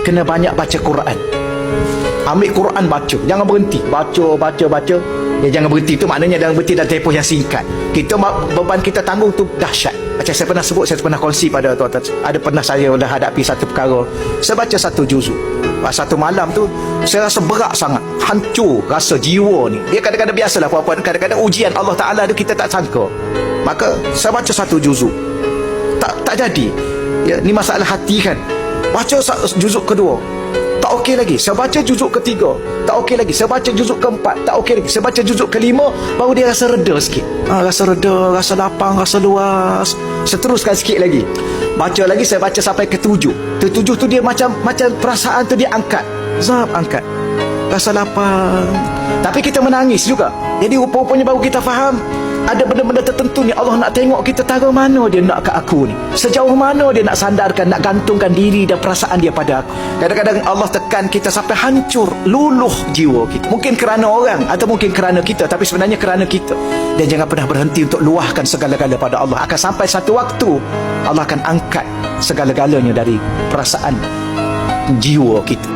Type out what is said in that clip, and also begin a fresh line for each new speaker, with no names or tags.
kena banyak baca Quran. Ambil Quran baca, jangan berhenti. Baca. Ya, jangan berhenti tu maknanya jangan berhenti dalam tempoh yang singkat. Beban kita tanggung tu dahsyat. Macam saya pernah sebut, saya pernah kongsi pada tuan-tuan. Ada pernah saya dah hadapi satu perkara. Saya baca satu juzuk. Satu malam tu saya rasa berat sangat, hancur rasa jiwa ni. Dia kadang-kadang biasalah puan-puan, kadang-kadang ujian Allah Ta'ala tu kita tak sangka. Maka saya baca satu juzuk, tak jadi. Ya, ni masalah hati kan. Baca juzuk kedua, tak okey lagi. Saya baca juzuk ketiga, tak okey lagi. Saya baca juzuk keempat, tak okey lagi. Saya baca juzuk kelima, baru dia rasa reda sikit. Rasa reda, rasa lapang, rasa luas. Saya teruskan sikit lagi. Baca lagi, saya baca sampai ke tujuh. Tujuh tu dia macam perasaan tu dia angkat. Angkat. Rasa lapang. Tapi kita menangis juga. Jadi rupa-rupanya baru kita faham, ada benda-benda tertentu ni Allah nak tengok kita taruh mana dia nak ke aku ni. Sejauh mana dia nak sandarkan, nak gantungkan diri dan perasaan dia pada aku. Kadang-kadang Allah tekan kita sampai hancur, luluh jiwa kita. Mungkin kerana orang atau mungkin kerana kita, tapi sebenarnya kerana kita. Dan jangan pernah berhenti untuk luahkan segala-gala pada Allah. Akan sampai satu waktu Allah akan angkat segala-galanya dari perasaan jiwa kita.